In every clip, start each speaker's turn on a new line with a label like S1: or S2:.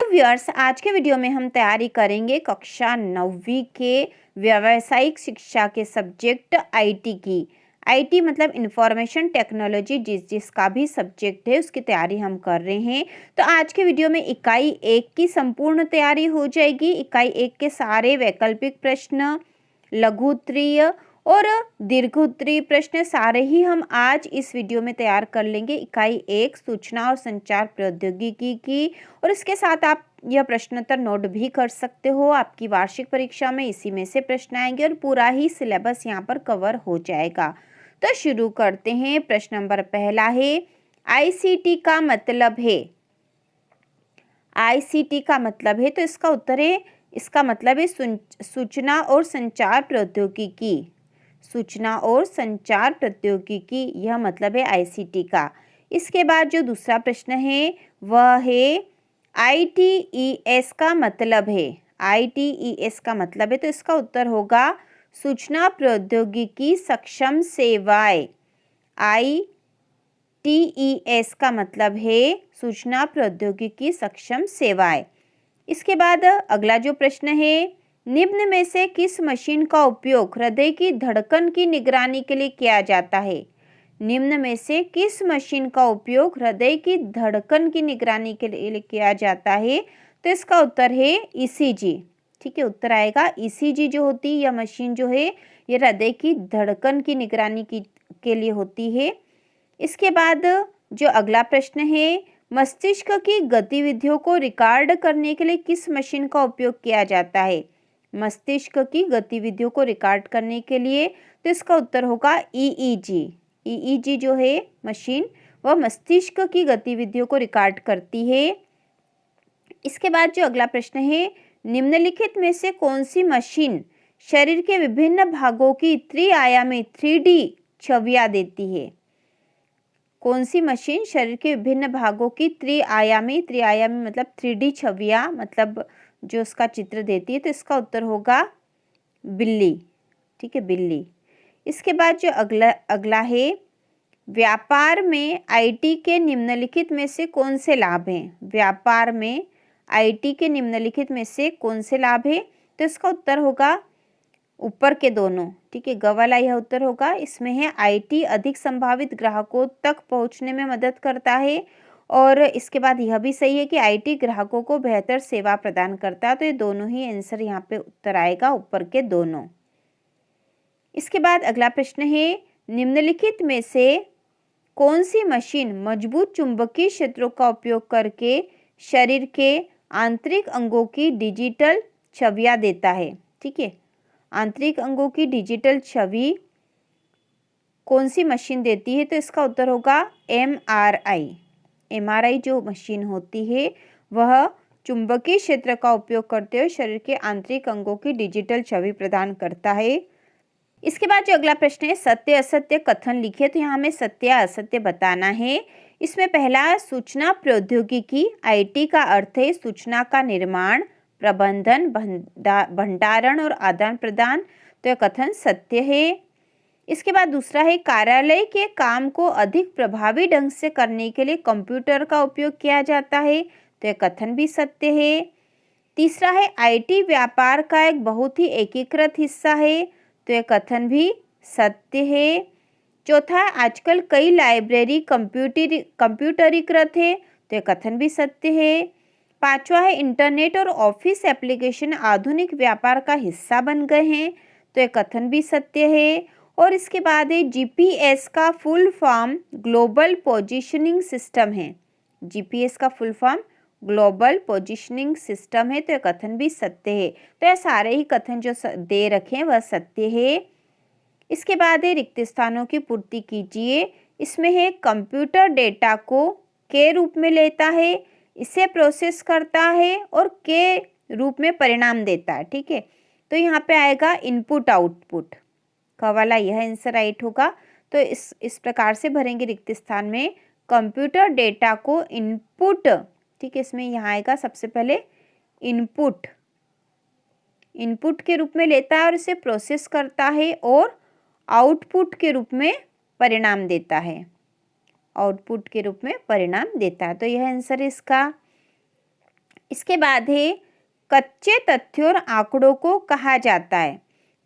S1: Viewers, आज के video में हम तैयारी करेंगे कक्षा 9वीं के व्यावसायिक शिक्षा के सब्जेक्ट आईटी की। आईटी मतलब इंफॉर्मेशन टेक्नोलॉजी, जिसका भी सब्जेक्ट है उसकी तैयारी हम कर रहे हैं। तो आज के वीडियो में इकाई 1 की संपूर्ण तैयारी हो जाएगी। इकाई 1 के सारे वैकल्पिक प्रश्न, लघु उत्तरीय और दीर्घ उत्तरीय प्रश्न सारे ही हम आज इस वीडियो में तैयार कर लेंगे। इकाई 1 सूचना और संचार प्रौद्योगिकी की, और इसके साथ आप यह प्रश्नोत्तर नोट भी कर सकते हो। आपकी वार्षिक परीक्षा में इसी में से प्रश्न आएंगे और पूरा ही सिलेबस यहाँ पर कवर हो जाएगा। तो शुरू करते हैं। प्रश्न नंबर पहला है, आईसीटी का मतलब है। आईसीटी का मतलब है, तो इसका उत्तर है, इसका मतलब है सूचना और संचार प्रौद्योगिकी। सूचना और संचार प्रौद्योगिकी, यह मतलब है आईसीटी का। इसके बाद जो दूसरा प्रश्न है वह है आईटीईएस का मतलब है। आईटीईएस का मतलब है, तो इसका उत्तर होगा सूचना प्रौद्योगिकी सक्षम सेवाएं। आईटीईएस का मतलब है सूचना प्रौद्योगिकी सक्षम सेवाएं। इसके बाद अगला जो प्रश्न है, निम्न में से किस मशीन का उपयोग हृदय की धड़कन की निगरानी के लिए किया जाता है। निम्न में से किस मशीन का उपयोग हृदय की धड़कन की निगरानी के लिए किया जाता है, तो इसका उत्तर है ईसीजी। ठीक है, उत्तर आएगा ईसीजी जो होती है, यह मशीन जो है ये हृदय की धड़कन की निगरानी के लिए होती है। इसके बाद जो अगला प्रश्न है, मस्तिष्क की गतिविधियों को रिकॉर्ड करने के लिए किस मशीन का उपयोग किया जाता है। मस्तिष्क की गतिविधियों को रिकॉर्ड करने के लिए, तो इसका उत्तर होगा ईईजी। ईईजी जो है मशीन, वह मस्तिष्क की गतिविधियों को रिकॉर्ड करती है। इसके बाद जो अगला प्रश्न है, निम्नलिखित में से कौन सी मशीन शरीर के विभिन्न भागों की त्रिआयामी 3D छवियां देती है। कौन सी मशीन शरीर के विभिन्न भागों की त्रिआयामी मतलब 3D छवियां मतलब जो उसका चित्र देती है, तो इसका उत्तर होगा बिल्ली। ठीक है, बिल्ली। इसके बाद जो अगला है, व्यापार में आईटी के निम्नलिखित में से कौन से लाभ हैं। व्यापार में आईटी के निम्नलिखित में से कौन से लाभ है, तो इसका उत्तर होगा ऊपर के दोनों। ठीक है, ग वाला यह उत्तर होगा। इसमें है आईटी अधिक संभावित ग्राहकों तक पहुंचने में मदद करता है, और इसके बाद यह भी सही है कि आईटी ग्राहकों को बेहतर सेवा प्रदान करता है। तो ये दोनों ही आंसर यहाँ पे उत्तर आएगा, ऊपर के दोनों। इसके बाद अगला प्रश्न है, निम्नलिखित में से कौन सी मशीन मजबूत चुंबकीय क्षेत्रों का उपयोग करके शरीर के आंतरिक अंगों की डिजिटल छवियां देता है। ठीक है, आंतरिक अंगों की डिजिटल छवि कौन सी मशीन देती है, तो इसका उत्तर होगा एमआरआई। एमआरआई जो मशीन होती है वह चुंबकीय क्षेत्र का उपयोग करते हुए शरीर के आंतरिक अंगों की डिजिटल छवि प्रदान करता है। इसके बाद जो अगला प्रश्न है, सत्य असत्य कथन लिखिए। तो यहाँ हमें सत्य असत्य बताना है। इसमें पहला, सूचना प्रौद्योगिकी आईटी का अर्थ है सूचना का निर्माण, प्रबंधन, भंडारण और आदान प्रदान। तो यह कथन सत्य है। इसके बाद दूसरा है, कार्यालय के काम को अधिक प्रभावी ढंग से करने के लिए कंप्यूटर का उपयोग किया जाता है। तो यह कथन भी सत्य है। तीसरा है, आईटी व्यापार का एक बहुत ही एकीकृत हिस्सा है। तो यह कथन भी सत्य है। चौथा है, आजकल कई लाइब्रेरी कंप्यूटरीकृत है। तो यह कथन भी सत्य है। पांचवा है, इंटरनेट और ऑफिस एप्लीकेशन आधुनिक व्यापार का हिस्सा बन गए हैं। तो यह कथन भी सत्य है। और इसके बाद है, जीपीएस का full form global positioning system है। जीपीएस का full form global positioning system है। तो यह कथन भी सत्य है। तो यह सारे ही कथन जो दे रखे हैं वह सत्य है। इसके बाद है, रिक्त स्थानों की पूर्ति कीजिए। इसमें है, कंप्यूटर डेटा को के रूप में लेता है, इसे प्रोसेस करता है और के रूप में परिणाम देता है। ठीक है, तो यहाँ पे आएगा इनपुट आउटपुट। क वाला यह आंसर राइट होगा। तो इस प्रकार से भरेंगे रिक्त स्थान में, कंप्यूटर डेटा को इनपुट। ठीक है, इसमें यहाँ आएगा सबसे पहले इनपुट के रूप में लेता है और इसे प्रोसेस करता है, और आउटपुट के रूप में परिणाम देता है। आउटपुट के रूप में परिणाम देता है। तो यह आंसर है इसका। इसके बाद है कच्चे तथ्यों और आंकड़ों को कहा जाता है।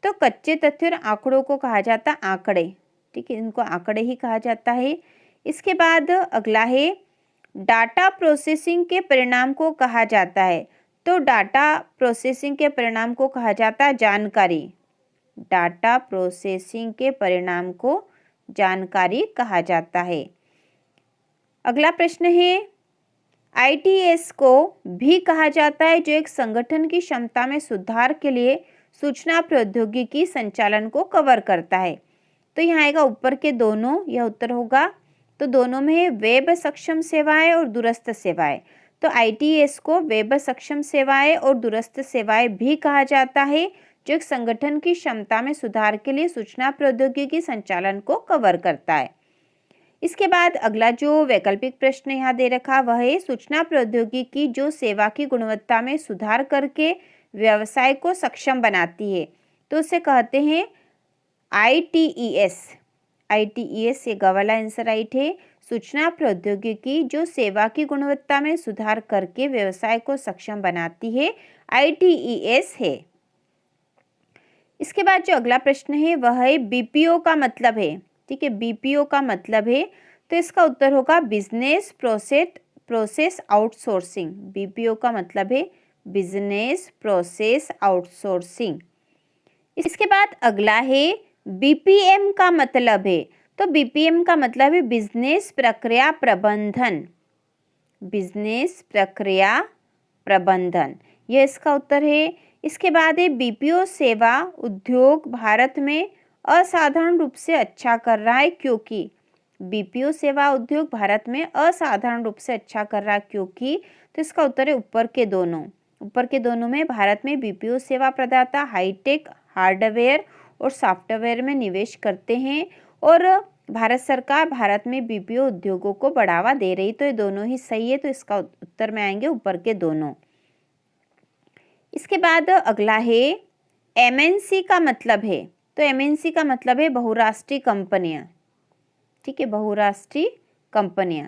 S1: तो कच्चे तथ्यों और आंकड़ों को कहा जाता है आंकड़े, ठीक है, इनको आंकड़े ही कहा जाता है। इसके बाद अगला है डाटा प्रोसेसिंग के परिणाम को कहा जाता है। तो डाटा प्रोसेसिंग के परिणाम को कहा जाता है जानकारी। डाटा प्रोसेसिंग के परिणाम को जानकारी कहा जाता है। अगला प्रश्न है आईटीएस को भी कहा जाता है जो एक संगठन की क्षमता में सुधार के लिए सूचना प्रौद्योगिकी संचालन को कवर करता है। तो यहाँ आएगा ऊपर के दोनों, यह उत्तर होगा। तो दोनों में है वेब सक्षम सेवाएं और दूरस्थ सेवाएं। तो आईटीएस को वेब सक्षम सेवाएं और दूरस्थ सेवाएं भी कहा जाता है जो एक संगठन की क्षमता में सुधार के लिए सूचना प्रौद्योगिकी संचालन को कवर करता है। इसके बाद अगला जो वैकल्पिक प्रश्न यहाँ दे रखा वह है सूचना प्रौद्योगिकी जो सेवा की गुणवत्ता में सुधार करके व्यवसाय को सक्षम बनाती है। तो उसे कहते हैं आईटीईएस। आईटीईएस ये वाला आंसर राइट है। सूचना प्रौद्योगिकी जो सेवा की गुणवत्ता में सुधार करके व्यवसाय को सक्षम बनाती है, आईटीईएस है। इसके बाद जो अगला प्रश्न है वह है बीपीओ का मतलब है, ठीक है, बीपीओ का मतलब है। तो इसका उत्तर होगा बिजनेस प्रोसेस आउटसोर्सिंग। बीपीओ का मतलब है बिजनेस प्रोसेस आउटसोर्सिंग। इसके बाद अगला है बीपीएम का मतलब है। तो बीपीएम का मतलब है बिजनेस प्रक्रिया प्रबंधन। बिजनेस प्रक्रिया प्रबंधन, यह इसका उत्तर है। इसके बाद है बीपीओ सेवा उद्योग भारत में असाधारण रूप से अच्छा कर रहा है क्योंकि। बीपीओ सेवा उद्योग भारत में असाधारण रूप से अच्छा कर रहा है क्योंकि। तो इसका उत्तर है ऊपर के दोनों। ऊपर के दोनों में भारत में बीपीओ सेवा प्रदाता हाईटेक हार्डवेयर और सॉफ्टवेयर में निवेश करते हैं और भारत सरकार भारत में बीपीओ उद्योगों को बढ़ावा दे रही। तो ये दोनों ही सही है। तो इसका उत्तर में आएंगे ऊपर के दोनों। इसके बाद अगला है एमएनसी का मतलब है। तो एमएनसी का मतलब है बहुराष्ट्रीय कंपनियां, ठीक है, बहुराष्ट्रीय कंपनियां।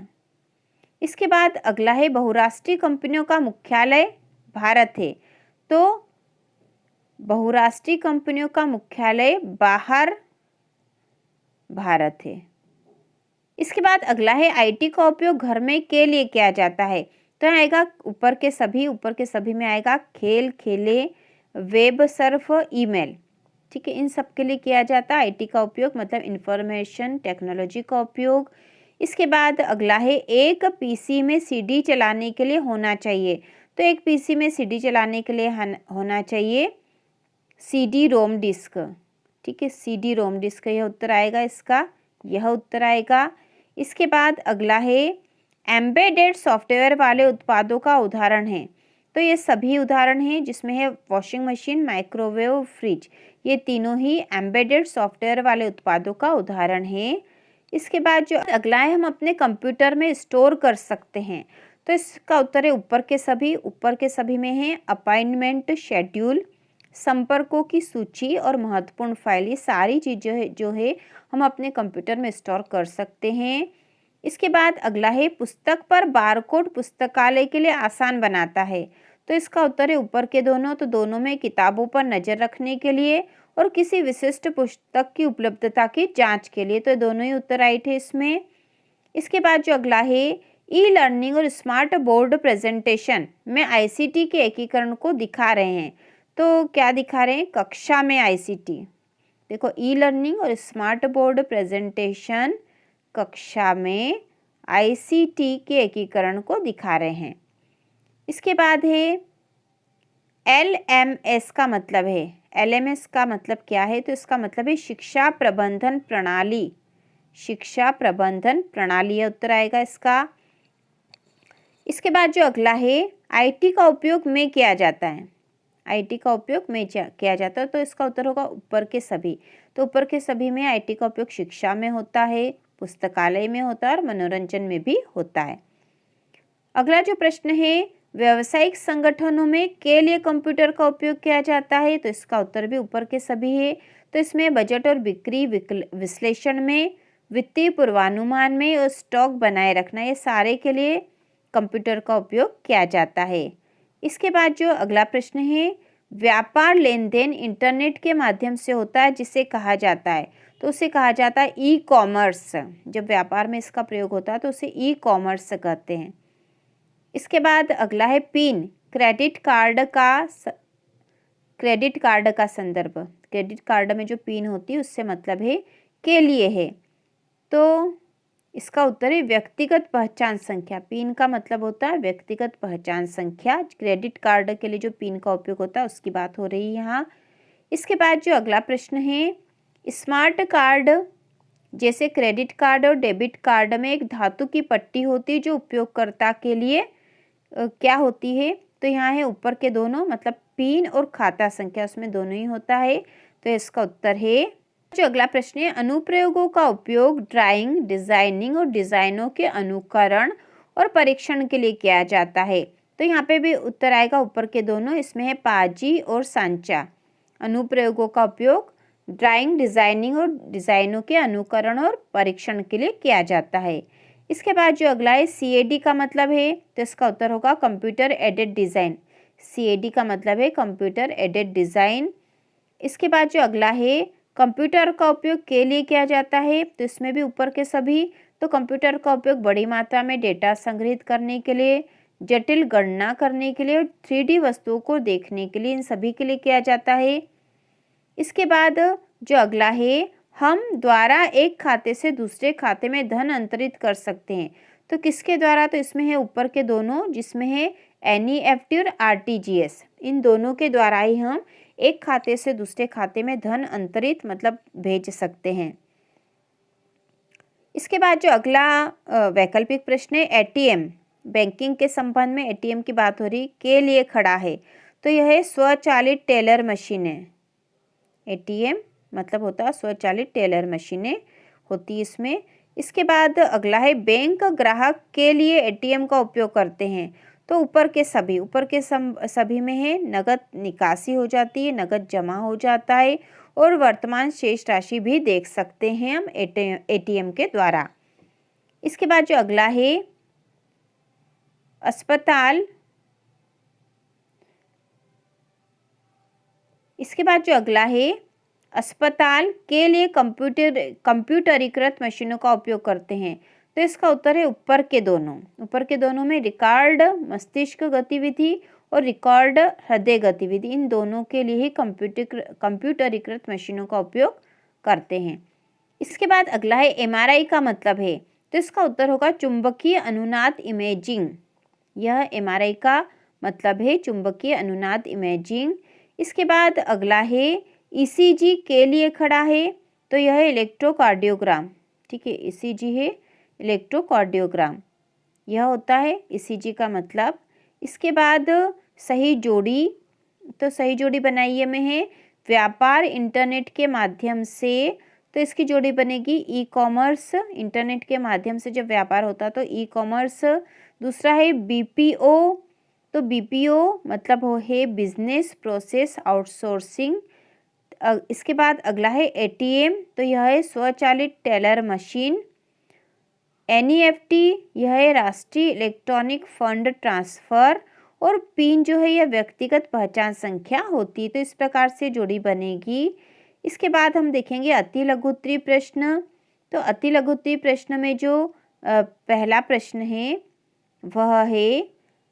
S1: इसके बाद अगला है बहुराष्ट्रीय कंपनियों का मुख्यालय भारत है। तो बहुराष्ट्रीय कंपनियों का मुख्यालय बाहर भारत है। इसके बाद अगला है आईटी का उपयोग घर में के लिए किया जाता है। तो आएगा ऊपर के सभी में आएगा खेल, खेले, वेब सर्फ, ईमेल, ठीक है, इन सब के लिए किया जाता है आईटी का उपयोग, मतलब इंफॉर्मेशन टेक्नोलॉजी का उपयोग। इसके बाद अगला है एक पीसी में सीडी चलाने के लिए होना चाहिए। तो एक पीसी में सीडी चलाने के लिए होना चाहिए सीडी रोम डिस्क, ठीक है, सीडी रोम डिस्क, यह उत्तर आएगा इसका, यह उत्तर आएगा। इसके बाद अगला है एम्बेडेड सॉफ्टवेयर वाले उत्पादों का उदाहरण है। तो ये सभी उदाहरण हैं जिसमें है वॉशिंग मशीन, माइक्रोवेव, फ्रिज, ये तीनों ही एम्बेडेड सॉफ्टवेयर वाले उत्पादों का उदाहरण है। इसके बाद जो अगला है हम अपने कंप्यूटर में स्टोर कर सकते हैं। तो इसका उत्तर है ऊपर के सभी में है अपॉइंटमेंट, शेड्यूल, संपर्कों की सूची और महत्वपूर्ण फाइल, ये सारी चीज़ें जो है हम अपने कंप्यूटर में स्टोर कर सकते हैं। इसके बाद अगला है पुस्तक पर बारकोड पुस्तकालय के लिए आसान बनाता है। तो इसका उत्तर है ऊपर के दोनों। तो दोनों में किताबों पर नज़र रखने के लिए और किसी विशिष्ट पुस्तक की उपलब्धता की जांच के लिए। तो दोनों ही उत्तर राइट है इसमें। इसके बाद जो अगला है ई लर्निंग और स्मार्ट बोर्ड प्रेजेंटेशन में आईसीटी के एकीकरण को दिखा रहे हैं। तो क्या दिखा रहे हैं? कक्षा में आईसीटी। देखो, ई लर्निंग और स्मार्ट बोर्ड प्रेजेंटेशन कक्षा में आईसीटी के एकीकरण को दिखा रहे हैं। इसके बाद है एलएमएस का मतलब है। एलएमएस का मतलब क्या है? तो इसका मतलब है शिक्षा प्रबंधन प्रणाली। शिक्षा प्रबंधन प्रणाली, यह उत्तर आएगा इसका। इसके बाद जो अगला है आईटी का उपयोग में किया जाता है। आईटी का उपयोग में किया जाता है। तो इसका उत्तर होगा ऊपर के सभी। तो ऊपर के सभी में आईटी का उपयोग शिक्षा में होता है, पुस्तकालय में होता है और मनोरंजन में भी होता है। अगला जो प्रश्न है व्यावसायिक संगठनों में के लिए कंप्यूटर का उपयोग किया जाता है। तो इसका उत्तर भी ऊपर के सभी है। तो इसमें बजट और बिक्री विश्लेषण में, वित्तीय पूर्वानुमान में और स्टॉक बनाए रखना, ये सारे के लिए कंप्यूटर का उपयोग किया जाता है। इसके बाद जो अगला प्रश्न है, व्यापार लेन देन इंटरनेट के माध्यम से होता है जिसे कहा जाता है, तो उसे कहा जाता है ई कॉमर्स। जब व्यापार में इसका प्रयोग होता है तो उसे ई कॉमर्स कहते हैं। इसके बाद अगला है पिन, क्रेडिट कार्ड का संदर्भ। क्रेडिट कार्ड में जो पिन होती है उससे मतलब है के लिए है, तो इसका उत्तर है व्यक्तिगत पहचान संख्या। पिन का मतलब होता है व्यक्तिगत पहचान संख्या। क्रेडिट कार्ड के लिए जो पिन का उपयोग होता है उसकी बात हो रही है यहाँ। इसके बाद जो अगला प्रश्न है, स्मार्ट कार्ड जैसे क्रेडिट कार्ड और डेबिट कार्ड में एक धातु की पट्टी होती है जो उपयोगकर्ता के लिए क्या होती है, तो यहाँ है ऊपर के दोनों, मतलब पिन और खाता संख्या, उसमें दोनों ही होता है, तो इसका उत्तर है। जो अगला प्रश्न है, अनुप्रयोगों का उपयोग ड्राइंग, डिजाइनिंग और डिजाइनों के अनुकरण और परीक्षण के लिए किया जाता है, तो यहाँ पे भी उत्तर आएगा ऊपर के दोनों, इसमें है पाजी और सांचा। अनुप्रयोगों का उपयोग ड्राइंग, डिजाइनिंग और डिजाइनों के अनुकरण और परीक्षण के लिए किया जाता है। इसके बाद जो अगला है, CAD का मतलब है, तो इसका उत्तर होगा कंप्यूटर एडेड डिज़ाइन। CAD का मतलब है कंप्यूटर एडेड डिज़ाइन। इसके बाद जो अगला है, कंप्यूटर का उपयोग के लिए किया जाता है, तो इसमें भी ऊपर के सभी, तो कंप्यूटर का उपयोग बड़ी मात्रा में डेटा संग्रहित करने के लिए, जटिल गणना करने के लिए और 3D वस्तुओं को देखने के लिए, इन सभी के लिए किया जाता है। इसके बाद जो अगला है, हम द्वारा एक खाते से दूसरे खाते में धन अंतरित कर सकते हैं, तो किसके द्वारा, तो इसमें है ऊपर के दोनों, जिसमें है NEFT और RTGS, इन दोनों के द्वारा ही हम एक खाते से दूसरे खाते में धन अंतरित मतलब भेज सकते हैं। इसके बाद जो अगला वैकल्पिक प्रश्न है, ATM, बैंकिंग के संबंध में ATM की बात हो रही, के लिए खड़ा है, तो यह स्वचालित टेलर मशीन है। ATM मतलब होता है स्वचालित टेलर मशीनें होती इसमें। इसके बाद अगला है, बैंक ग्राहक के लिए ATM का उपयोग करते हैं, तो ऊपर के सभी में है नगद निकासी हो जाती है, नगद जमा हो जाता है और वर्तमान शेष राशि भी देख सकते हैं हम ATM के द्वारा। इसके बाद जो अगला है, अस्पताल, इसके बाद जो अगला है, अस्पताल के लिए कंप्यूटरीकृत मशीनों का उपयोग करते हैं, तो इसका उत्तर है ऊपर के दोनों में रिकॉर्ड मस्तिष्क गतिविधि और रिकॉर्ड हृदय गतिविधि, इन दोनों के लिए ही कंप्यूटरीकृत मशीनों का उपयोग करते हैं। इसके बाद अगला है, MRI का मतलब है, तो इसका उत्तर होगा चुंबकीय अनुनाद इमेजिंग। यह MRI का मतलब है चुंबकीय अनुनाद इमेजिंग। इसके बाद अगला है, ECG के लिए खड़ा है, तो यह है इलेक्ट्रोकार्डियोग्राम। ठीक है, ECG है इलेक्ट्रोकार्डियोग्राम, यह होता है ECG का मतलब। इसके बाद सही जोड़ी, तो सही जोड़ी बनाइए में है व्यापार इंटरनेट के माध्यम से, तो इसकी जोड़ी बनेगी ई कॉमर्स। इंटरनेट के माध्यम से जब व्यापार होता तो ई कॉमर्स। दूसरा है BPO, तो BPO मतलब हो है बिजनेस प्रोसेस आउटसोर्सिंग। इसके बाद अगला है ATM, तो यह है स्वचालित टेलर मशीन। NEFT यह है राष्ट्रीय इलेक्ट्रॉनिक फंड ट्रांसफ़र। और पिन जो है यह व्यक्तिगत पहचान संख्या होती है, तो इस प्रकार से जोड़ी बनेगी। इसके बाद हम देखेंगे अति लघुत्तरीय प्रश्न। तो अति लघुत्तरीय प्रश्न में जो पहला प्रश्न है वह है,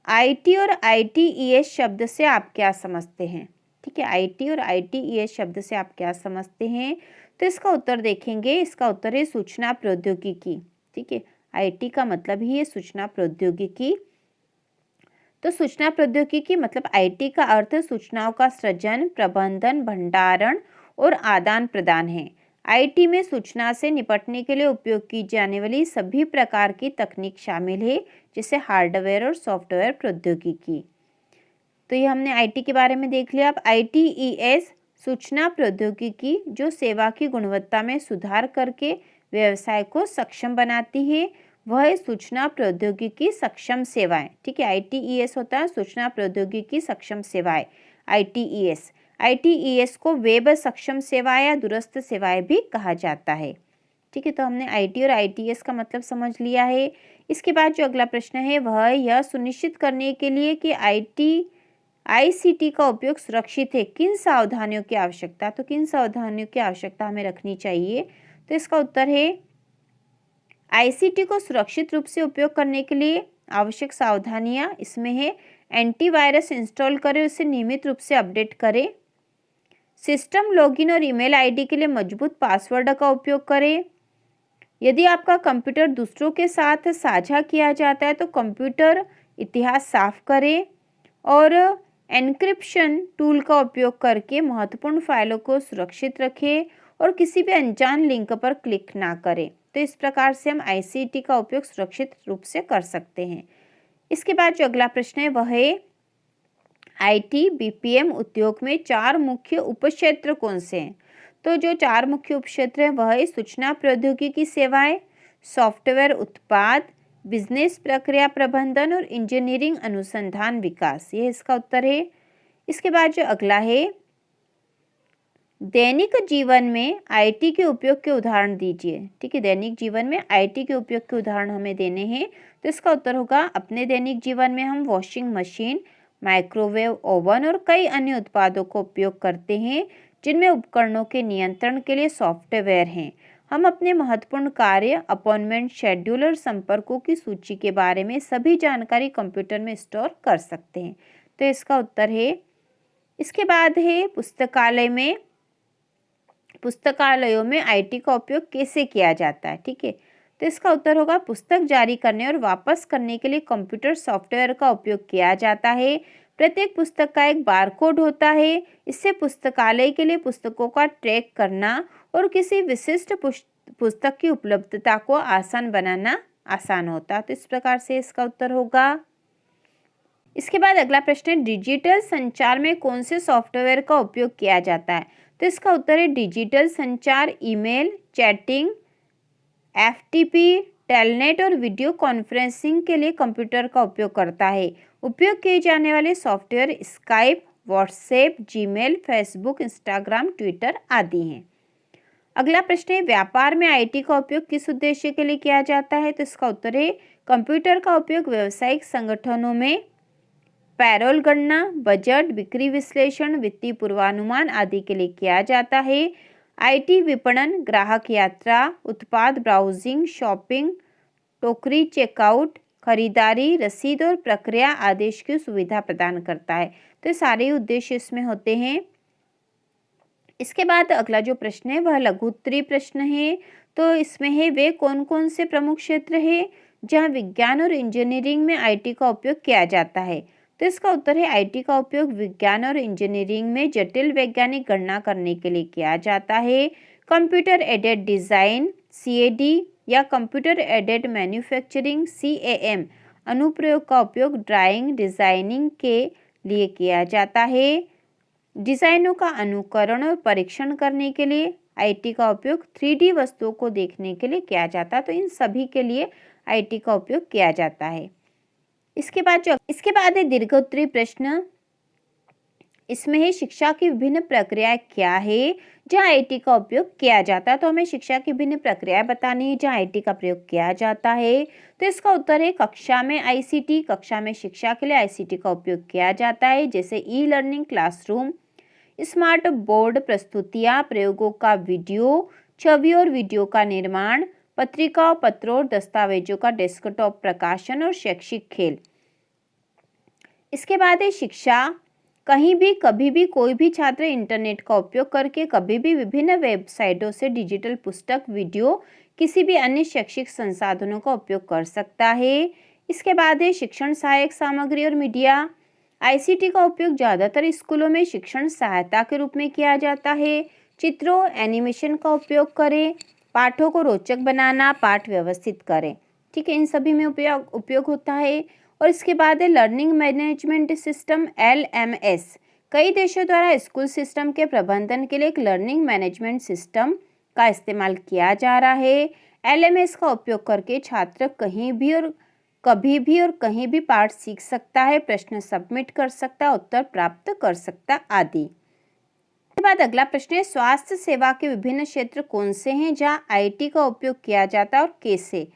S1: IT और ITES शब्द से आप क्या समझते हैं। ठीक है, IT और ITES शब्द से आप क्या समझते हैं, तो इसका उत्तर देखेंगे। इसका उत्तर है सूचना प्रौद्योगिकी। ठीक है, IT का मतलब ही है सूचना प्रौद्योगिकी। तो सूचना प्रौद्योगिकी मतलब IT का अर्थ सूचनाओं का सृजन, प्रबंधन, भंडारण और आदान प्रदान है। IT में सूचना से निपटने के लिए उपयोग की जाने वाली सभी प्रकार की तकनीक शामिल है, जैसे हार्डवेयर और सॉफ्टवेयर प्रौद्योगिकी। तो ये हमने IT के बारे में देख लिया। अब ITES सूचना प्रौद्योगिकी जो सेवा की गुणवत्ता में सुधार करके व्यवसाय को सक्षम बनाती है, वह सूचना प्रौद्योगिकी सक्षम सेवाएं। ठीक है, ITES होता है सूचना प्रौद्योगिकी सक्षम सेवाएं, ITES। ITES को वेब सक्षम सेवाएं या दूरस्थ सेवाएं भी कहा जाता है। ठीक है, तो हमने IT और ITES का मतलब समझ लिया है। इसके बाद जो अगला प्रश्न है वह यह सुनिश्चित करने के लिए कि IT आईसीटी का उपयोग सुरक्षित है, किन सावधानियों की आवश्यकता, तो किन सावधानियों की आवश्यकता हमें रखनी चाहिए, तो इसका उत्तर है आईसीटी को सुरक्षित रूप से उपयोग करने के लिए आवश्यक सावधानियां इसमें है एंटीवायरस इंस्टॉल करें, उसे नियमित रूप से अपडेट करें, सिस्टम लॉगिन और ईमेल आईडी के लिए मजबूत पासवर्ड का उपयोग करें, यदि आपका कंप्यूटर दूसरों के साथ साझा किया जाता है तो कंप्यूटर इतिहास साफ करें और एन्क्रिप्शन टूल का उपयोग करके महत्वपूर्ण फाइलों को सुरक्षित रखें और किसी भी अनजान लिंक पर क्लिक ना करें। तो इस प्रकार से हम आईसीटी का उपयोग सुरक्षित रूप से कर सकते हैं। इसके बाद जो अगला प्रश्न है वह है आईटी बीपीएम उद्योग में 4 मुख्य उपक्षेत्र कौन से हैं? तो जो 4 मुख्य उपक्षेत्र हैं वह है सूचना प्रौद्योगिकी सेवाएं, सॉफ्टवेयर उत्पाद, बिजनेस प्रक्रिया प्रबंधन और इंजीनियरिंग अनुसंधान विकास, ये इसका उत्तर है। इसके बाद जो अगला है दैनिक जीवन में आईटी के उपयोग के उदाहरण दीजिए। ठीक है, दैनिक जीवन में आईटी के उपयोग के उदाहरण हमें देने हैं, तो इसका उत्तर होगा अपने दैनिक जीवन में हम वॉशिंग मशीन, माइक्रोवेव ओवन और कई अन्य उत्पादों को उपयोग करते हैं जिनमें उपकरणों के नियंत्रण के लिए सॉफ्टवेयर हैं। हम अपने महत्वपूर्ण कार्य, अपॉइंटमेंट, शेड्यूल और संपर्कों की सूची के बारे में सभी जानकारी कंप्यूटर में स्टोर कर सकते हैं, तो इसका उत्तर है। इसके बाद है पुस्तकालयों में आईटी का उपयोग कैसे किया जाता है। ठीक है, तो इसका उत्तर होगा पुस्तक जारी करने और वापस करने के लिए कंप्यूटर सॉफ्टवेयर का उपयोग किया जाता है। प्रत्येक पुस्तक का एक बारकोड होता है, इससे पुस्तकालय के लिए पुस्तकों का ट्रैक करना और किसी विशिष्ट पुस्तक की उपलब्धता को आसान बनाना आसान होता है, तो इस प्रकार से इसका उत्तर होगा। इसके बाद अगला प्रश्न है डिजिटल संचार में कौन से सॉफ्टवेयर का उपयोग किया जाता है, तो इसका उत्तर है डिजिटल संचार ईमेल, चैटिंग, एफटीपी, टेलनेट और वीडियो कॉन्फ्रेंसिंग के लिए कंप्यूटर का उपयोग करता है। उपयोग किए जाने वाले software Skype, WhatsApp, Gmail, Facebook, Instagram, Twitter आदि हैं। अगला प्रश्न है व्यापार में आईटी का उपयोग किस उद्देश्य के लिए किया जाता है, तो इसका उत्तर है कंप्यूटर का उपयोग व्यावसायिक संगठनों में पैरोल गणना, बजट, बिक्री विश्लेषण, वित्तीय पूर्वानुमान आदि के लिए किया जाता है। आईटी विपणन, ग्राहक यात्रा, उत्पाद ब्राउजिंग, शॉपिंग, टोकरी चेकआउट, खरीदारी, रसीद और प्रक्रिया आदेश की सुविधा प्रदान करता है, तो सारे उद्देश्य इसमें होते हैं। इसके बाद अगला जो प्रश्न है वह लघु उत्तरीय प्रश्न है, तो इसमें है वे कौन कौन से प्रमुख क्षेत्र है जहां विज्ञान और इंजीनियरिंग में आईटी का उपयोग किया जाता है, तो इसका उत्तर है आईटी का उपयोग विज्ञान और इंजीनियरिंग में जटिल वैज्ञानिक गणना करने के लिए किया जाता है। कंप्यूटर एडेड डिज़ाइन सीएडी या कंप्यूटर एडेड मैन्युफैक्चरिंग सीएएम अनुप्रयोग का उपयोग ड्राइंग, डिजाइनिंग के लिए किया जाता है। डिजाइनों का अनुकरण और परीक्षण करने के लिए आईटी का उपयोग 3D वस्तुओं को देखने के लिए किया जाता है, तो इन सभी के लिए आईटी का उपयोग किया जाता है। इसके बाद है दीर्घ उत्तरीय प्रश्न, इसमें है शिक्षा की विभिन्न प्रक्रियाएं क्या है जहां आईटी का उपयोग किया जाता है, तो हमें शिक्षा की विभिन्न प्रक्रियाएं बतानी है जहां आईटी का प्रयोग किया जाता है, तो इसका उत्तर है कक्षा में आईसीटी, कक्षा में शिक्षा के लिए आईसीटी का उपयोग किया जाता है, जैसे e learning classroom, smart board प्रस्तुतियां, प्रयोगों का वीडियो, छवि और वीडियो का निर्माण, पत्रिकाओं, पत्रों और दस्तावेजों का डेस्कटॉप प्रकाशन और शैक्षिक खेल। इसके बाद है शिक्षा, कहीं भी कभी भी कोई भी छात्र इंटरनेट का उपयोग करके कभी भी विभिन्न वेबसाइटों से डिजिटल पुस्तक, वीडियो, किसी भी अन्य शैक्षिक संसाधनों का उपयोग कर सकता है। इसके बाद है शिक्षण सहायक सामग्री और मीडिया, आईसीटी का उपयोग ज़्यादातर स्कूलों में शिक्षण सहायता के रूप में किया जाता है। चित्रों, एनिमेशन का उपयोग करें, पाठों को रोचक बनाना, पाठ व्यवस्थित करें, ठीक है, इन सभी में उपयोग होता है। और इसके बाद है लर्निंग मैनेजमेंट सिस्टम LMS, कई देशों द्वारा स्कूल सिस्टम के प्रबंधन के लिए एक लर्निंग मैनेजमेंट सिस्टम का इस्तेमाल किया जा रहा है। LMS का उपयोग करके छात्र कहीं भी और कभी भी और कहीं भी पाठ सीख सकता है, प्रश्न सबमिट कर सकता है, उत्तर प्राप्त कर सकता आदि। इसके बाद अगला प्रश्न है स्वास्थ्य सेवा के विभिन्न क्षेत्र कौन से हैं जहां आईटी का उपयोग किया जाता है और कैसे,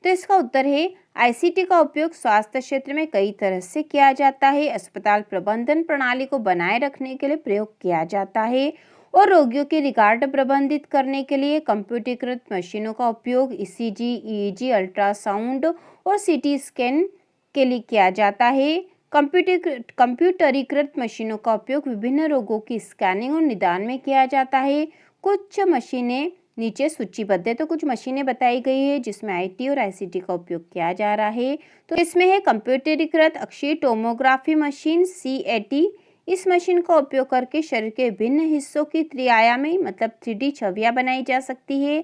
S1: तो इसका उत्तर है आईसीटी का उपयोग स्वास्थ्य क्षेत्र में कई तरह से किया जाता है। अस्पताल प्रबंधन प्रणाली को बनाए रखने के लिए प्रयोग किया जाता है और रोगियों के रिकॉर्ड प्रबंधित करने के लिए कंप्यूटरीकृत मशीनों का उपयोग ईसीजी, ईईजी, अल्ट्रासाउंड और सीटी स्कैन के लिए किया जाता है। कंप्यूटरीकृत मशीनों का उपयोग विभिन्न रोगों की स्कैनिंग और निदान में किया जाता है। कुछ मशीनें नीचे सूचीबद्ध है, तो कुछ मशीनें बताई गई है जिसमें आईटी और आईसीटी का उपयोग किया जा रहा है। तो इसमें है कंप्यूटरीकृत अक्षीय टोमोग्राफी मशीन सीएटी। इस मशीन का उपयोग करके शरीर के विभिन्न हिस्सों की त्रिआयामी मतलब 3D छवियां बनाई जा सकती है।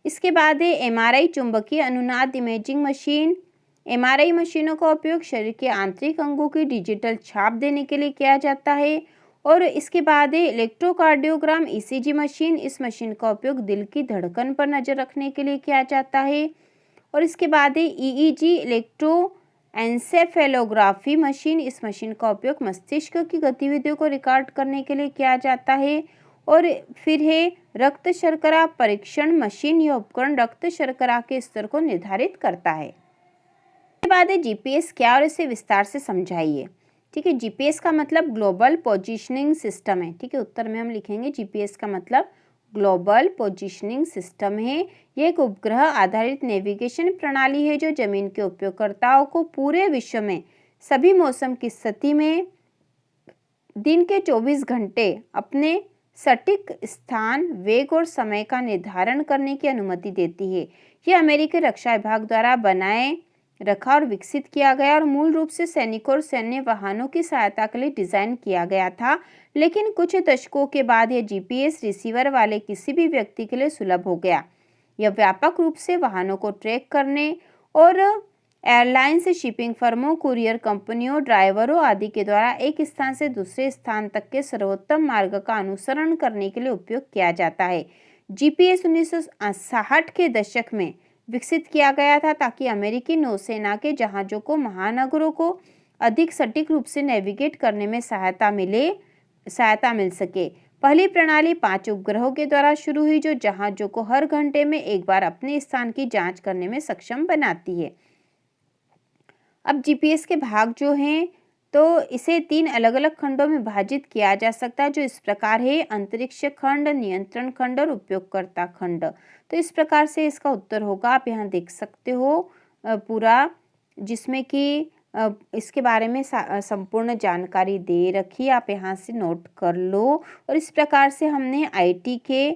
S1: इसके बाद है एमआरआई चुंबकीय अनुनाद इमेजिंग मशीन। एमआरआई मशीनों का उपयोग शरीर के आंतरिक अंगों की डिजिटल छाप देने के लिए किया जाता है। और इसके बाद है इलेक्ट्रोकार्डियोग्राम ईसीजी मशीन। इस मशीन का उपयोग दिल की धड़कन पर नज़र रखने के लिए किया जाता है। और इसके बाद है ईईजी इलेक्ट्रोएन्सेफेलोग्राफी मशीन। इस मशीन का उपयोग मस्तिष्क की गतिविधियों को रिकॉर्ड करने के लिए किया जाता है। और फिर है रक्त शर्करा परीक्षण मशीन। यह उपकरण रक्त शर्करा के स्तर को निर्धारित करता है। इसके बाद है जीपीएस क्या और इसे विस्तार से समझाइए। ठीक है, जीपीएस का मतलब ग्लोबल पोजीशनिंग सिस्टम है। ठीक है, उत्तर में हम लिखेंगे जीपीएस का मतलब ग्लोबल पोजीशनिंग सिस्टम है। ये एक उपग्रह आधारित नेविगेशन प्रणाली है जो जमीन के उपयोगकर्ताओं को पूरे विश्व में सभी मौसम की स्थिति में दिन के 24 घंटे अपने सटीक स्थान, वेग और समय का निर्धारण करने की अनुमति देती है। यह अमेरिकी रक्षा विभाग द्वारा बनाए रखा और विकसित किया गया और मूल रूप से सैनिकों और सैन्य वाहनों की सहायता के लिए डिजाइन किया गया था, लेकिन कुछ दशकों के बाद यह जीपीएस रिसीवर वाले किसी भी व्यक्ति के लिए सुलभ हो गया। यह व्यापक रूप से वाहनों को ट्रैक करने और एयरलाइंस, शिपिंग फर्मों, कुरियर कंपनियों, ड्राइवरों आदि के द्वारा एक स्थान से दूसरे स्थान तक के सर्वोत्तम मार्ग का अनुसरण करने के लिए उपयोग किया जाता है। जीपीएस 1960 के दशक में विकसित किया गया था ताकि अमेरिकी नौसेना के जहाज़ों को महानगरों को अधिक सटीक रूप से नेविगेट करने में सहायता मिल सके। पहली प्रणाली 5 उपग्रहों के द्वारा शुरू हुई जो जहाज़ों को हर घंटे में एक बार अपने स्थान की जांच करने में सक्षम बनाती है। अब जीपीएस के भाग जो हैं तो इसे 3 अलग अलग खंडों में विभाजित किया जा सकता है जो इस प्रकार है: अंतरिक्ष खंड, नियंत्रण खंड और उपयोगकर्ता खंड। तो इस प्रकार से इसका उत्तर होगा, आप यहाँ देख सकते हो पूरा, जिसमें कि इसके बारे में संपूर्ण जानकारी दे रखी है, आप यहाँ से नोट कर लो। और इस प्रकार से हमने आईटी के,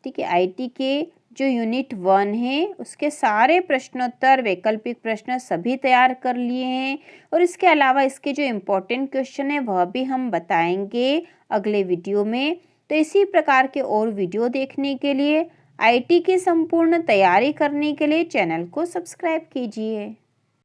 S1: ठीक है, आईटी के जो यूनिट 1 है उसके सारे प्रश्नोत्तर, वैकल्पिक प्रश्न सभी तैयार कर लिए हैं। और इसके अलावा इसके जो इम्पोर्टेंट क्वेश्चन है वह भी हम बताएंगे अगले वीडियो में। तो इसी प्रकार के और वीडियो देखने के लिए, आईटी की संपूर्ण तैयारी करने के लिए चैनल को सब्सक्राइब कीजिए।